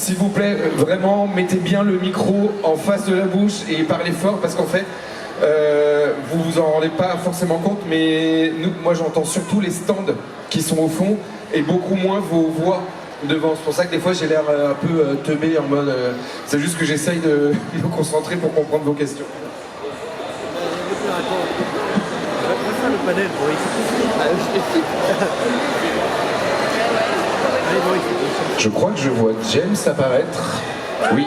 s'il vous plaît, vraiment, mettez bien le micro en face de la bouche et parlez fort parce qu'en fait, vous vous en rendez pas forcément compte, mais moi j'entends surtout les stands qui sont au fond et beaucoup moins vos voix devant. C'est pour ça que des fois j'ai l'air un peu teubé en mode... c'est juste que j'essaye de me concentrer pour comprendre vos questions. Le panel, Je crois que je vois James apparaître. Oui.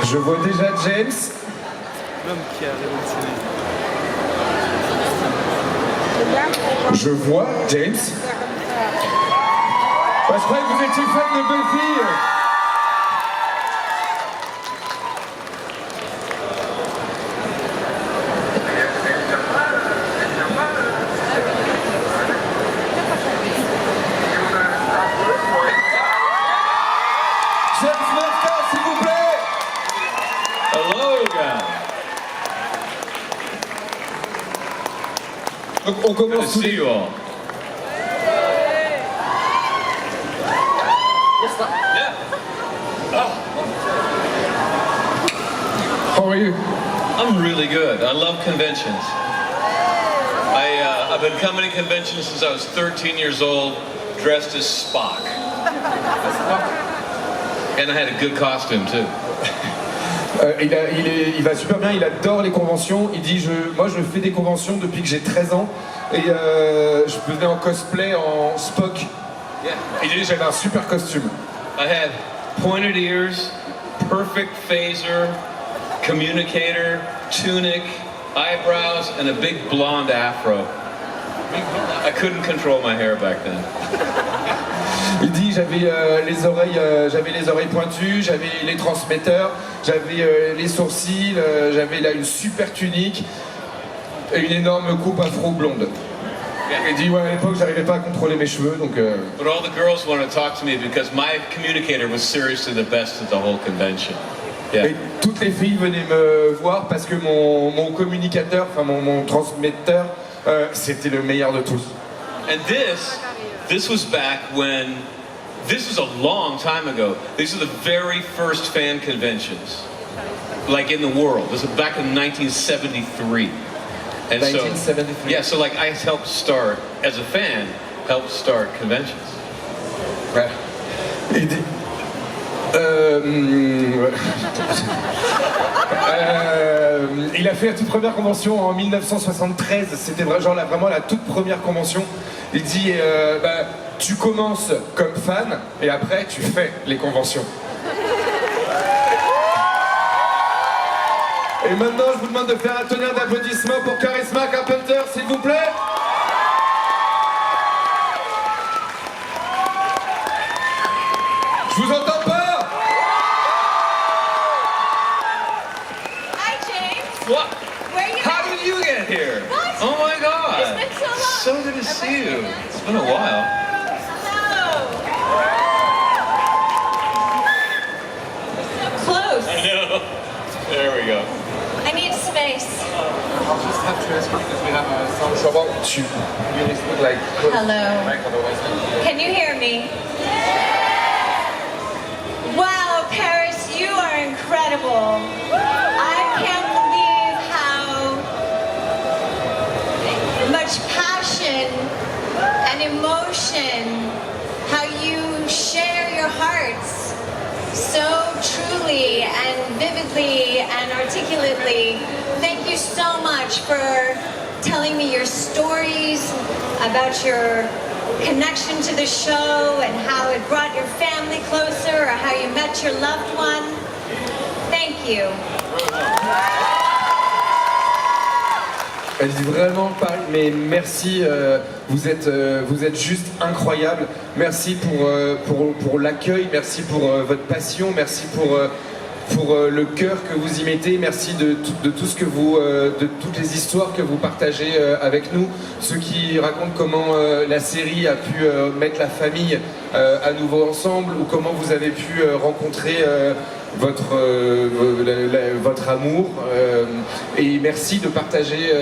Je vois déjà James. L'homme qui a révolutionné. Je vois James. Bah, je croyais que vous étiez fan de Buffy. Donc on commence tous les... all. Yeah. How are you? I'm really good. I love conventions. I've been coming to conventions since I was 13 years old, dressed as Spock. And I had a good costume too. Il va super bien, il adore les conventions. Il dit moi je fais des conventions depuis que j'ai 13 ans et je venais en cosplay en Spock. Yeah. Il dit j'avais un super costume. I had pointed ears, perfect phaser, communicator, tunic, eyebrows, and a big blonde afro. I couldn't control my hair back then. Il dit j'avais les oreilles pointues, j'avais les transmetteurs, j'avais les sourcils, j'avais là une super tunique et une énorme coupe afro blonde. Il dit ouais à l'époque j'arrivais pas à contrôler mes cheveux donc. But all the girls wanted to talk to me because my communicator was seriously the best at the whole convention. Yeah. Et toutes les filles venaient me voir parce que mon communicateur, enfin mon transmetteur, c'était le meilleur de tous. And this was back when, this was a long time ago. These are the very first fan conventions, like in the world. This was back in 1973. And 1973. So, yeah, so like I helped start, as a fan, helped start conventions. Ouais. Il a fait la toute première convention en 1973, c'était vraiment la toute première convention. Il dit tu commences comme fan et après tu fais les conventions. Et maintenant je vous demande de faire un tonnerre d'applaudissements pour Charisma Carpenter s'il vous plaît. Je vous entends pas. What? Where you How did you get here? What? Oh my God! It's been so long. So good to see you. It's been a while. Hello. So close. I know. There we go. I need space. I'll just have to ask you because we have a song. So about you really speak like close to the mic, otherwise. Can you hear me? Wow, Paris, you are incredible. I can't believe how much passion and emotion, how you share your hearts so truly and vividly and articulately. Thank you so much for telling me your stories about your connection to the show and how it brought your family closer or how you met your loved one. Thank you. Elle dit vraiment pas, mais merci, vous êtes juste incroyable. Merci pour l'accueil, merci pour votre passion, merci pour le cœur que vous y mettez, merci de tout ce que de toutes les histoires que vous partagez avec nous, ceux qui racontent comment la série a pu mettre la famille à nouveau ensemble, ou comment vous avez pu rencontrer votre amour, et merci de partager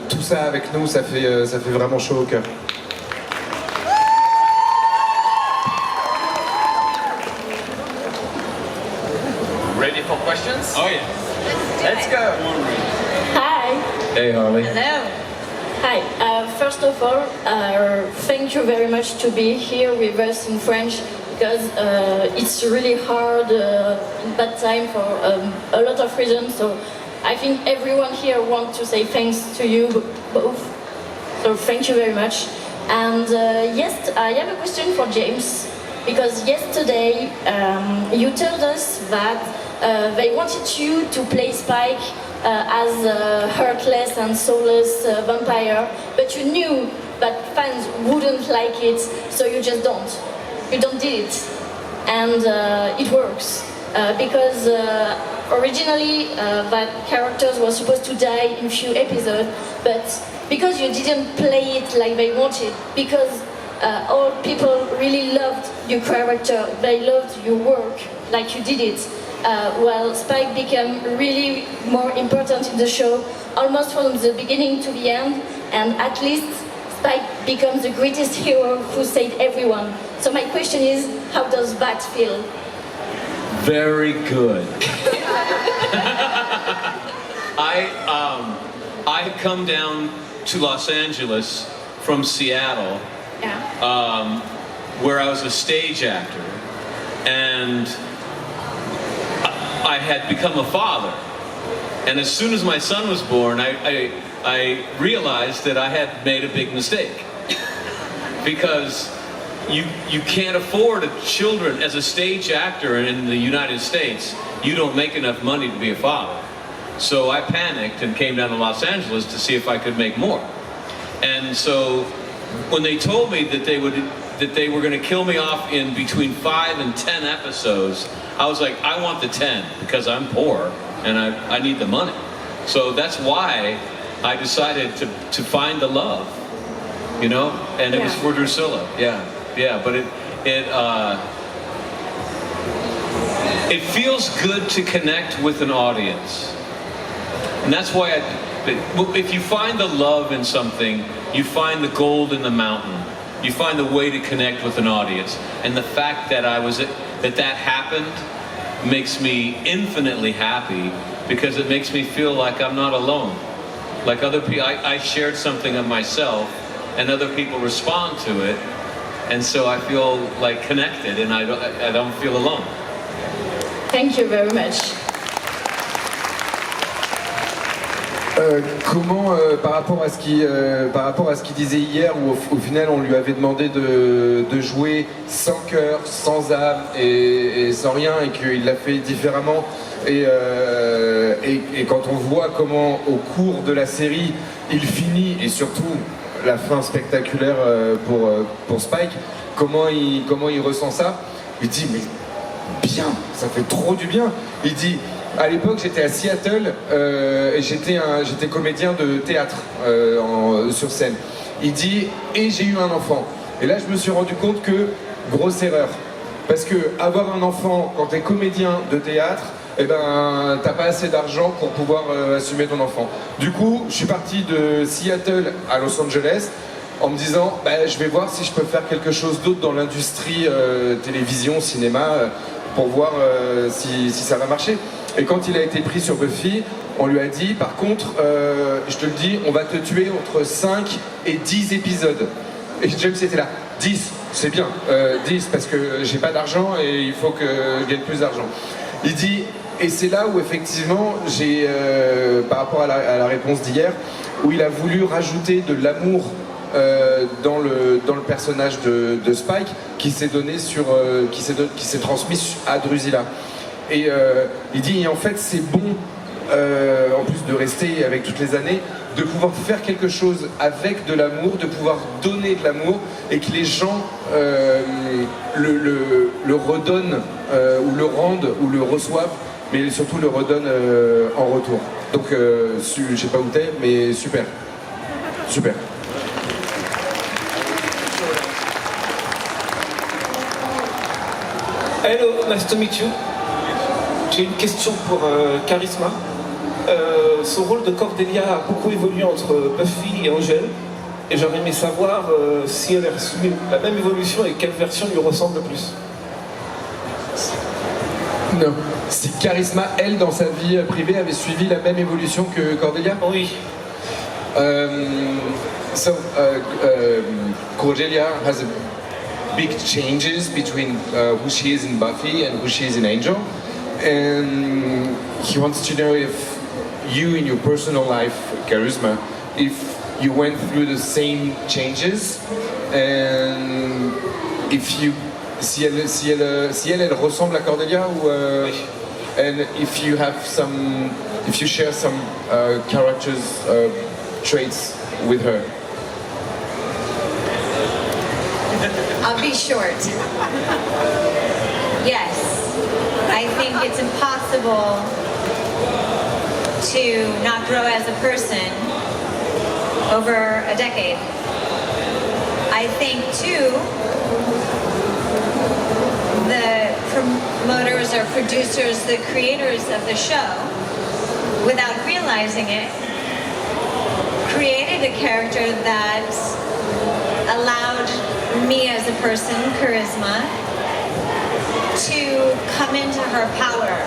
tout ça avec nous, ça fait vraiment chaud au cœur. Ready for questions? Oh yeah. Let's go. Hi. Hey Harley. Hello. Hi. First of all, thank you very much to be here with us in French because it's really hard in that time for a lot of reasons. So I think everyone here wants to say thanks to you both. So thank you very much. And yes, I have a question for James because yesterday you told us that they wanted you to play Spike as a heartless and soulless vampire, but you knew that fans wouldn't like it, so you just don't. You don't do it, and it works because originally that characters were supposed to die in few episodes, but because you didn't play it like they wanted, because all people really loved your character, they loved your work like you did it. Well, Spike became really more important in the show, almost from the beginning to the end, and at least Spike becomes the greatest hero who saved everyone. So my question is, how does that feel? Very good. I had come down to Los Angeles from Seattle, Yeah. where I was a stage actor, and I had become a father. And as soon as my son was born, I realized that I had made a big mistake. Because you can't afford children as a stage actor in the United States. You don't make enough money to be a father. So I panicked and came down to Los Angeles to see if I could make more. And so when they told me that they were going to kill me off in between 5 and 10 episodes, I was like, I want the 10 because I'm poor and I need the money. So that's why I decided to find the love, you know, and it was for Drusilla. Yeah, but it feels good to connect with an audience. And that's why if you find the love in something, you find the gold in the mountain. You find the way to connect with an audience. And the fact that that happened makes me infinitely happy because it makes me feel like I'm not alone. Like other people, I shared something of myself and other people respond to it. And so I feel like connected and I don't feel alone. Thank you very much. Comment, par rapport à ce qu'il disait hier, où au final on lui avait demandé de jouer sans cœur, sans âme et sans rien, et qu'il l'a fait différemment, et quand on voit comment au cours de la série il finit, et surtout la fin spectaculaire pour Spike, comment il ressent ça, il dit mais bien, ça fait trop du bien. Il dit à l'époque j'étais à Seattle et j'étais comédien de théâtre sur scène. Il dit et j'ai eu un enfant. Et là je me suis rendu compte que grosse erreur. Parce que avoir un enfant quand t'es comédien de théâtre, eh ben t'as pas assez d'argent pour pouvoir assumer ton enfant. Du coup je suis parti de Seattle à Los Angeles en me disant bah, je vais voir si je peux faire quelque chose d'autre dans l'industrie télévision, cinéma pour voir si ça va marcher. Et quand il a été pris sur Buffy, on lui a dit par contre, je te le dis, on va te tuer entre 5 et 10 épisodes. Et James était là, 10, c'est bien, 10 parce que j'ai pas d'argent et il faut que je gagne plus d'argent. Il dit, et c'est là où effectivement j'ai, par rapport à la réponse d'hier, où il a voulu rajouter de l'amour dans le personnage de Spike qui s'est donné qui s'est transmis à Drusilla. Et il dit et en fait c'est bon en plus de rester avec toutes les années de pouvoir faire quelque chose avec de l'amour, de pouvoir donner de l'amour et que les gens le redonnent ou le rendent ou le reçoivent, mais surtout le redonnent en retour. Donc je sais pas où t'es mais super. Hello, nice to meet you. J'ai une question pour Charisma. Son rôle de Cordelia a beaucoup évolué entre Buffy et Angel. Et j'aurais aimé savoir si elle a subi la même évolution et quelle version lui ressemble le plus. Non. Si Charisma, elle, dans sa vie privée, avait suivi la même évolution que Cordelia? Oui. Cordelia has a big changes between who she is in Buffy and who she is in Angel. And he wants to know if you, in your personal life, Charisma, if you went through the same changes, and if you, si elle ressemble à Cordelia, ou, and if you have some, if you share some characters traits with her. I'll be short. Yes, I think it's impossible to not grow as a person over a decade. I think too, the promoters or producers, the creators of the show, without realizing it, created a character that allowed me as a person, Charisma, to come into her power,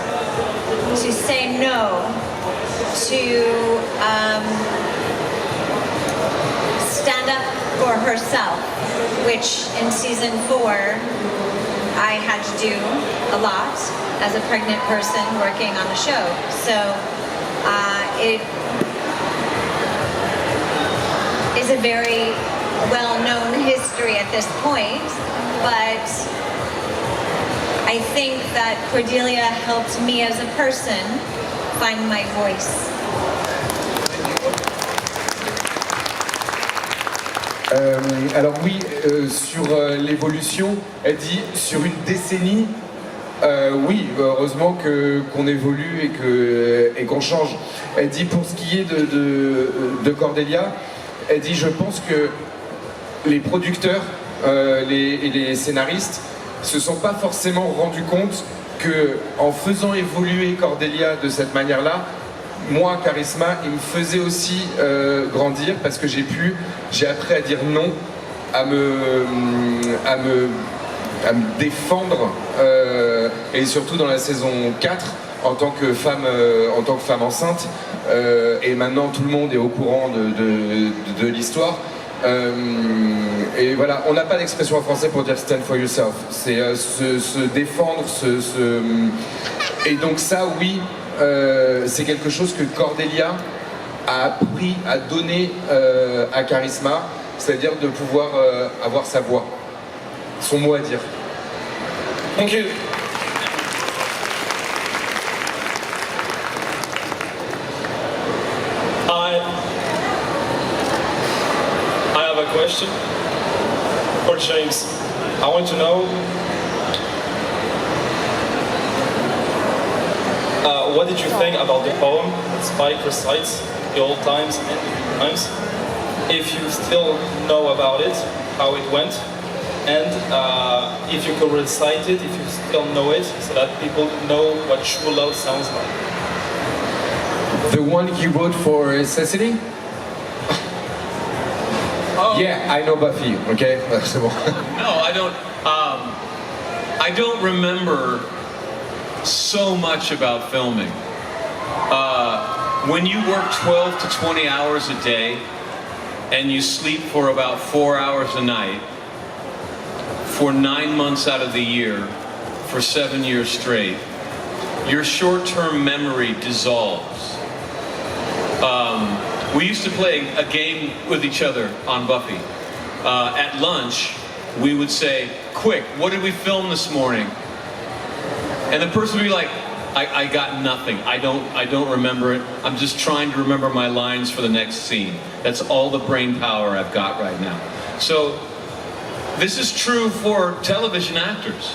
to say no, to stand up for herself, which in season 4 I had to do a lot as a pregnant person working on the show. So it is a very well-known history at this point, but I think that Cordelia helped me as a person find my voice. Alors oui, sur l'évolution, elle dit sur une décennie, oui, heureusement qu'on évolue et qu'on change. Elle dit pour ce qui est de Cordelia, elle dit je pense que les producteurs et les scénaristes se sont pas forcément rendus compte que en faisant évoluer Cordelia de cette manière-là, moi, Charisma, il me faisait aussi grandir parce que j'ai appris à dire non, à me défendre et surtout dans la saison 4 en tant que femme enceinte et maintenant tout le monde est au courant de l'histoire. Et voilà, on n'a pas d'expression en français pour dire stand for yourself. C'est se défendre, et donc ça, oui, c'est quelque chose que Cordelia a appris à donner à Charisma, c'est-à-dire de pouvoir avoir sa voix, son mot à dire. Thank you. I have a question for James. I want to know what did you think about the poem Spike recites the old times and new times? If you still know about it, how it went, and if you could recite it, if you still know it, so that people know what true love sounds like. The one he wrote for Cecily? Yeah, I know Buffy, okay? C'est bon. No, I don't remember so much about filming. When you work 12 to 20 hours a day and you sleep for about 4 hours a night for 9 months out of the year for 7 years straight, your short-term memory dissolves. We used to play a game with each other on Buffy. At lunch, we would say, quick, what did we film this morning? And the person would be like, I got nothing. I don't remember it. I'm just trying to remember my lines for the next scene. That's all the brain power I've got right now. So this is true for television actors.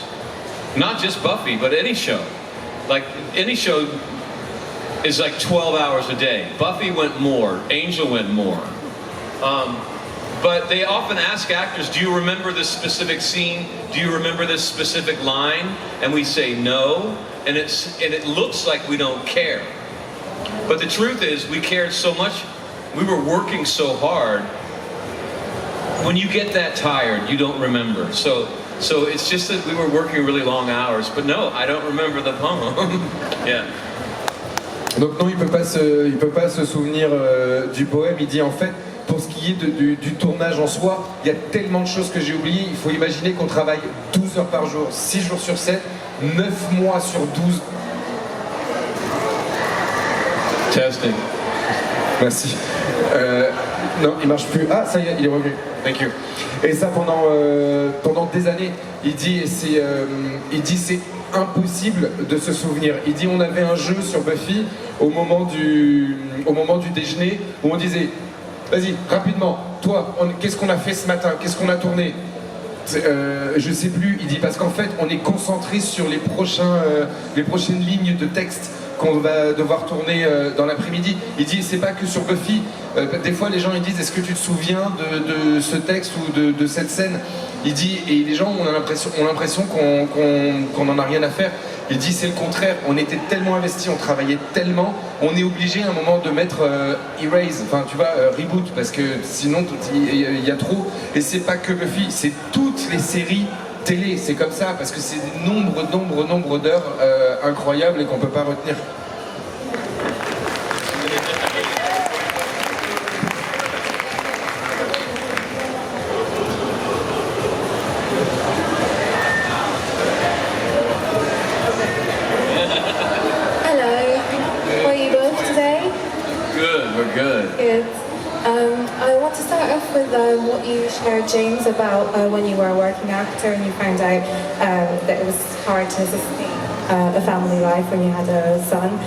Not just Buffy, but any show. Like any show is like 12 hours a day. Buffy went more, Angel went more. But they often ask actors, do you remember this specific scene? Do you remember this specific line? And we say no, and it looks like we don't care. But the truth is, we cared so much, we were working so hard. When you get that tired, you don't remember. So So it's just that we were working really long hours. But no, I don't remember the poem. Yeah. Donc non, il peut pas se souvenir du poème. Il dit en fait, pour ce qui est du tournage en soi, il y a tellement de choses que j'ai oubliées. Il faut imaginer qu'on travaille 12 heures par jour, 6 jours sur 7, 9 mois sur 12. Testing. Merci. Non, il marche plus. Ah, ça y est, il est revenu. Thank you. Et ça pendant des années, il dit c'est impossible de se souvenir. Il dit on avait un jeu sur Buffy au moment du déjeuner où on disait vas-y rapidement, toi, qu'est-ce qu'on a fait ce matin, qu'est-ce qu'on a tourné. Je sais plus. Il dit parce qu'en fait on est concentré sur les prochaines lignes de texte qu'on va devoir tourner dans l'après-midi. Il dit c'est pas que sur Buffy. Des fois les gens ils disent est-ce que tu te souviens de ce texte ou de cette scène. Il dit et les gens ont l'impression qu'on en a rien à faire. Il dit c'est le contraire. On était tellement investis, on travaillait tellement, on est obligé à un moment de mettre erase, enfin tu vois reboot parce que sinon il y a trop. Et c'est pas que Buffy, c'est toutes les séries télé, c'est comme ça, parce que c'est nombre d'heures incroyables et qu'on peut pas retenir. Hello, how are you both today? Good, we're good. Good. I want to start off with what you shared, James, about when you were a working actor and you found out that it was hard to sustain a family life when you had a son.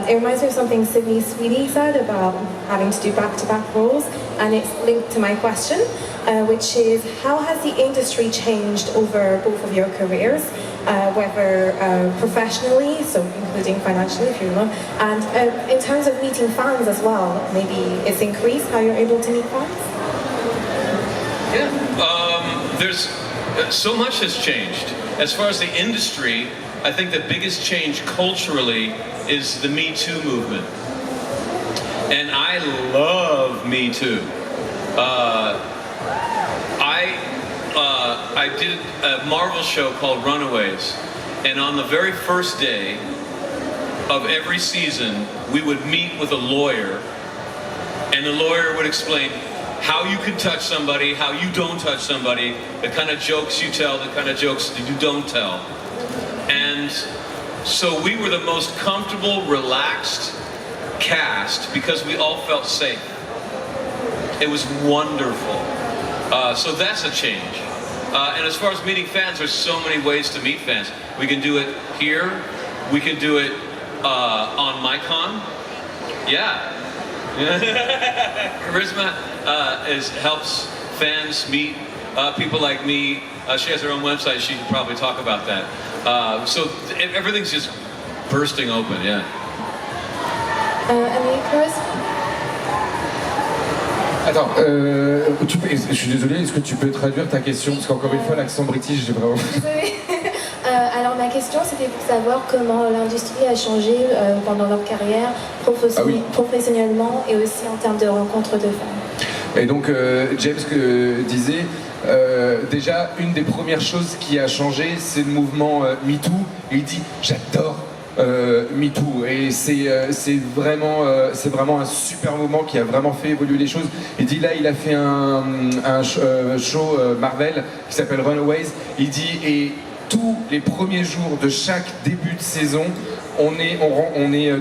It reminds me of something Sydney Sweeney said about having to do back-to-back roles, and it's linked to my question, which is how has the industry changed over both of your careers, whether professionally, so including financially if you want, and in terms of meeting fans as well, maybe it's increased how you're able to meet fans? Yeah, there's so much has changed. As far as the industry, I think the biggest change culturally is the Me Too movement. And I love Me Too. I did a Marvel show called Runaways, and on the very first day of every season, we would meet with a lawyer, and the lawyer would explain how you can touch somebody, how you don't touch somebody, the kind of jokes you tell, the kind of jokes that you don't tell. And so we were the most comfortable, relaxed cast because we all felt safe. It was wonderful. So that's a change. And as far as meeting fans, there's so many ways to meet fans. We can do it here. We can do it on MyCon. Yeah. Charisma helps fans meet people like me. She has her own website. She can probably talk about that. So everything's just bursting open. Yeah. And Chris? Attends, je suis désolé, est-ce que tu peux traduire ta question? Parce qu'encore une fois, l'accent british, j'ai vraiment... Désolée. Alors ma question, c'était pour savoir comment l'industrie a changé pendant leur carrière, professionnellement et aussi en termes de rencontres de femmes. Et donc, James disait, déjà, une des premières choses qui a changé, c'est le mouvement MeToo. Et il dit, j'adore MeToo, et c'est vraiment un super mouvement qui a vraiment fait évoluer les choses. Il dit là il a fait un show Marvel qui s'appelle Runaways. Il dit et tous les premiers jours de chaque début de saison on est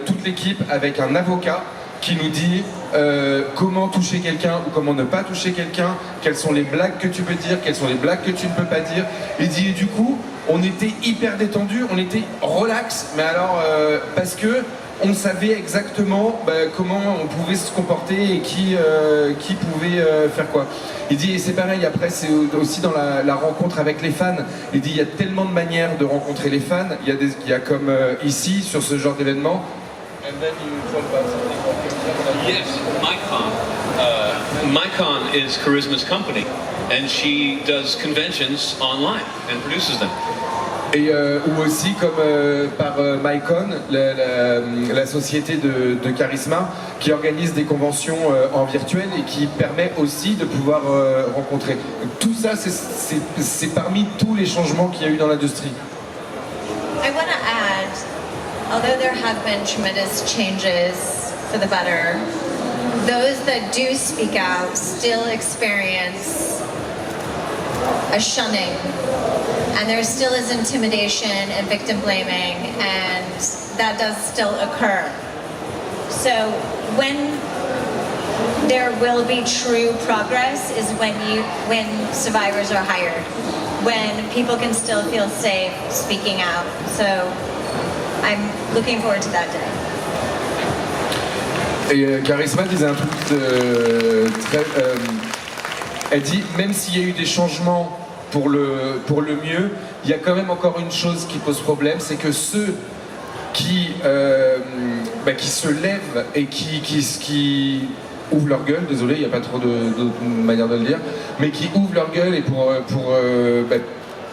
toute l'équipe avec un avocat qui nous dit comment toucher quelqu'un ou comment ne pas toucher quelqu'un, quelles sont les blagues que tu peux dire, quelles sont les blagues que tu ne peux pas dire. Il dit et du coup on était hyper détendus, on était relax, mais alors parce que on savait exactement comment on pouvait se comporter et qui pouvait faire quoi. Il dit, et c'est pareil, après c'est aussi dans la rencontre avec les fans. Il dit, il y a tellement de manières de rencontrer les fans, il y a comme ici, sur ce genre d'événement. Yes, MyCon is Charisma's company, and she does conventions online and produces them. Et ou aussi comme par Mycon, la société de Charisma, qui organise des conventions en virtuel et qui permet aussi de pouvoir rencontrer. Tout ça, c'est parmi tous les changements qu'il y a eu dans l'industrie. I want to add, although there have been tremendous changes for the better, those that do speak out still experience a shunning, and there still is intimidation and victim blaming, and that does still occur. So when there will be true progress is when survivors are hired, when people can still feel safe speaking out. So I'm looking forward to that day. Et Charisma disait un truc très... elle dit, même s'il y a eu des changements pour le mieux, il y a quand même encore une chose qui pose problème, c'est que ceux qui se lèvent et qui ouvrent leur gueule, désolé, il n'y a pas trop d'autres manières de le dire, mais qui ouvrent leur gueule et pour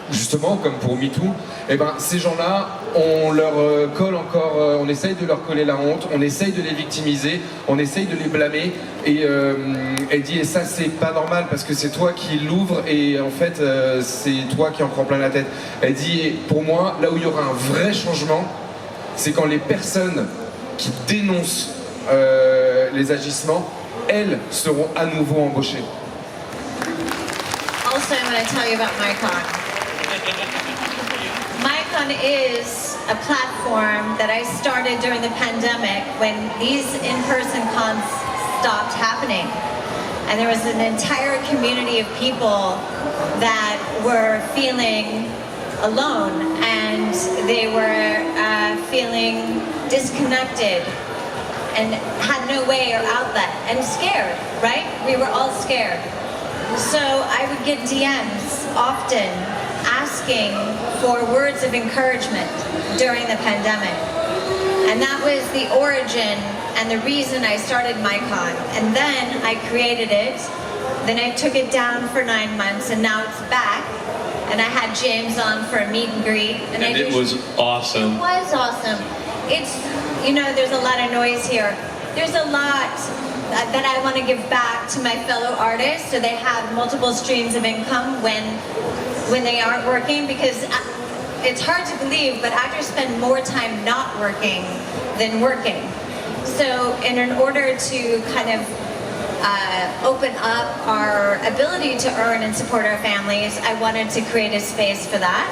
justement, comme pour MeToo, ces gens-là, on leur colle encore, on essaye de leur coller la honte, on essaye de les victimiser, on essaye de les blâmer, et elle dit, et ça c'est pas normal parce que c'est toi qui l'ouvres et en fait c'est toi qui en prends plein la tête. Elle dit, pour moi, là où il y aura un vrai changement, c'est quand les personnes qui dénoncent les agissements, elles seront à nouveau embauchées. Also, I'm going to tell you about Mycon. Mycon is a platform that I started during the pandemic when these in-person cons stopped happening. And there was an entire community of people that were feeling alone, and they were feeling disconnected and had no way or outlet and scared, right? We were all scared. So I would get DMs often asking for words of encouragement during the pandemic. And that was the origin and the reason I started Mycon. And then I created it, then I took it down for 9 months, and now it's back. And I had James on for a meet and greet. And it was awesome. It was awesome. It's, there's a lot of noise here. There's a lot that I want to give back to my fellow artists so they have multiple streams of income when they aren't working, because it's hard to believe, but actors spend more time not working than working. So in order to kind of open up our ability to earn and support our families, I wanted to create a space for that.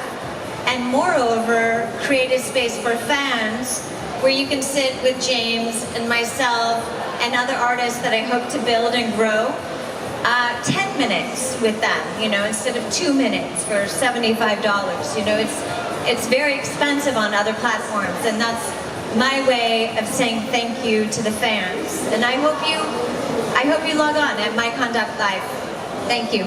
And moreover, create a space for fans where you can sit with James and myself and other artists that I hope to build and grow. 10 minutes with them, instead of 2 minutes for $75. It's very expensive on other platforms, and that's my way of saying thank you to the fans. And I hope you log on at mycon.live. Thank you.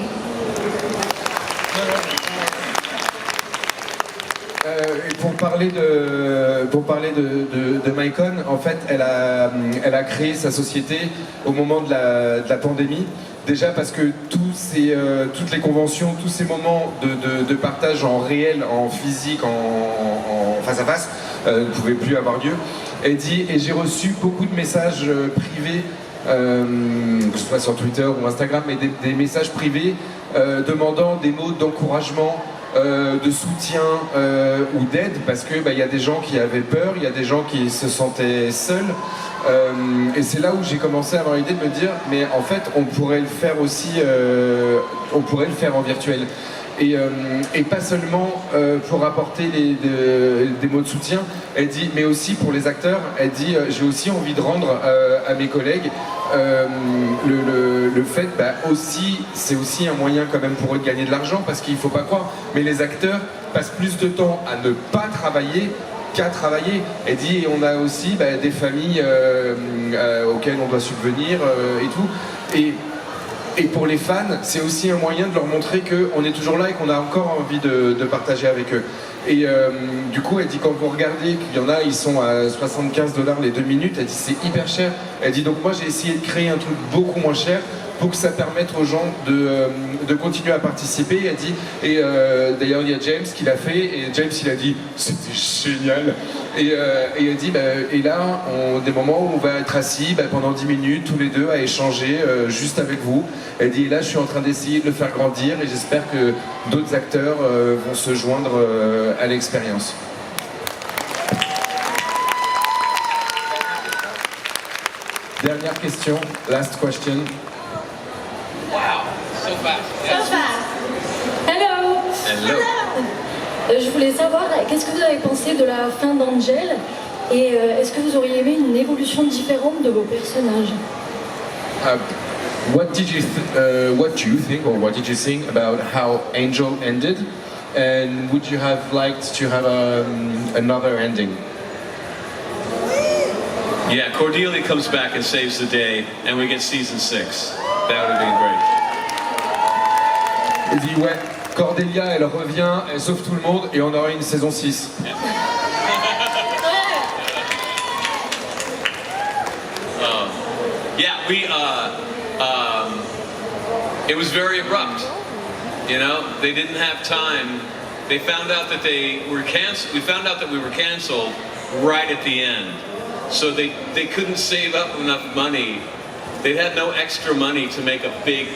Et pour parler de Mycon, en fait, elle a créé sa société au moment de la pandémie. Déjà parce que toutes les conventions, tous ces moments de partage en réel, en physique, en face à face, ne pouvaient plus avoir lieu. Elle dit, et j'ai reçu beaucoup de messages privés, que ce soit sur Twitter ou Instagram, mais des messages privés demandant des mots d'encouragement, de soutien ou d'aide, parce que y a des gens qui avaient peur, il y a des gens qui se sentaient seuls, et c'est là où j'ai commencé à avoir l'idée de me dire, mais en fait on pourrait le faire aussi, on pourrait le faire en virtuel, et pas seulement pour apporter des mots de soutien. Elle dit, mais aussi pour les acteurs. Elle dit, j'ai aussi envie de rendre à mes collègues le fait, c'est aussi un moyen quand même pour eux de gagner de l'argent, parce qu'il ne faut pas croire, mais les acteurs passent plus de temps à ne pas travailler qu'à travailler. Elle dit, et on a aussi des familles auxquelles on doit subvenir et tout. Et pour les fans, c'est aussi un moyen de leur montrer qu'on est toujours là et qu'on a encore envie de partager avec eux. Et du coup, elle dit, quand vous regardez qu'il y en a, ils sont à $75 les 2 minutes, elle dit, c'est hyper cher. Elle dit, donc moi j'ai essayé de créer un truc beaucoup moins cher pour que ça permette aux gens de continuer à participer. Elle dit, et d'ailleurs il y a James qui l'a fait, et James il a dit c'était génial. Et elle dit, et là, des moments où on va être assis pendant 10 minutes, tous les deux, à échanger juste avec vous. Elle dit, et là, je suis en train d'essayer de le faire grandir, et j'espère que d'autres acteurs vont se joindre à l'expérience. Dernière question, last question. Wow, so fast. So fast. Hello. Hello. Je voulais savoir, qu'est-ce que vous avez pensé de la fin d'Angel et est-ce que vous auriez aimé une évolution différente de vos personnages? What do you think, or what did you think about how Angel ended? And would you have liked to have another ending? Yeah, Cordelia comes back and saves the day, and we get season 6. That would have been great. Il dit, ouais, Cordelia, elle revient, elle sauve tout le monde, et on aura une saison 6. Yeah. It was very abrupt. You know, they didn't have time. They found out that they were canceled. We found out that we were canceled right at the end. So they couldn't save up enough money. They had no extra money to make a big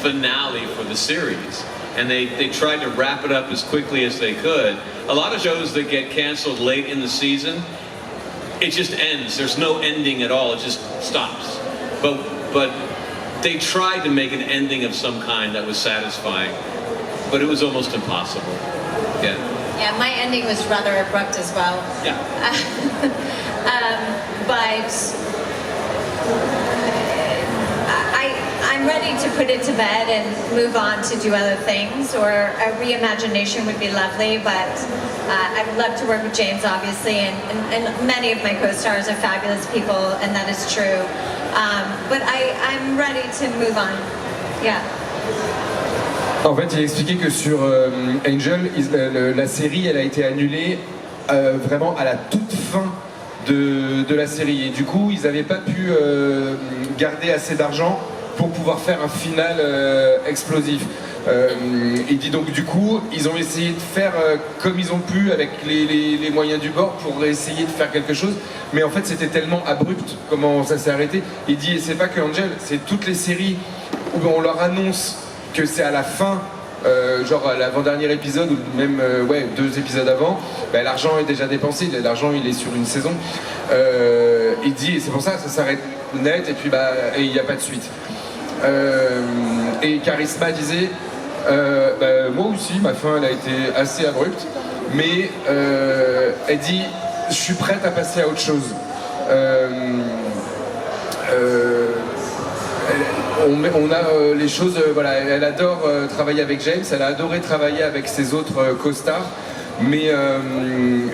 finale for the series. And they tried to wrap it up as quickly as they could. A lot of shows that get canceled late in the season, it just ends. There's no ending at all. It just stops. But they tried to make an ending of some kind that was satisfying, but it was almost impossible. Yeah. Yeah, my ending was rather abrupt as well. Yeah. But I'm ready to put it to bed and move on to do other things, or a reimagination would be lovely, but I would love to work with James, obviously, and many of my co-stars are fabulous people, and that is true. But I'm ready to move on. Yeah. En fait, il a expliqué que sur Angel, la série, elle a été annulée vraiment à la toute fin de la série. Et du coup, ils n'avaient pas pu garder assez d'argent pour pouvoir faire un final explosif. Il dit donc du coup, ils ont essayé de faire comme ils ont pu avec les moyens du bord pour essayer de faire quelque chose, mais en fait c'était tellement abrupt comment ça s'est arrêté. Il dit, et c'est pas que Angel, c'est toutes les séries où on leur annonce que c'est à la fin, genre à l'avant-dernier épisode ou même 2 épisodes avant, l'argent est déjà dépensé, l'argent il est sur une saison. Il dit, et c'est pour ça que ça s'arrête net et puis et il n'y a pas de suite. Et Charisma disait, moi aussi ma fin elle a été assez abrupte, mais elle dit je suis prête à passer à autre chose. On a les choses, voilà, elle adore travailler avec James, elle a adoré travailler avec ses autres co-stars, mais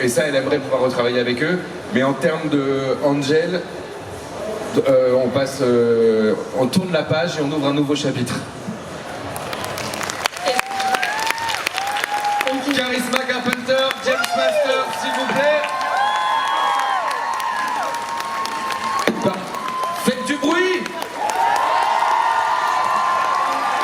et ça elle aimerait pouvoir retravailler avec eux, mais en termes de Angel, on tourne la page et on ouvre un nouveau chapitre.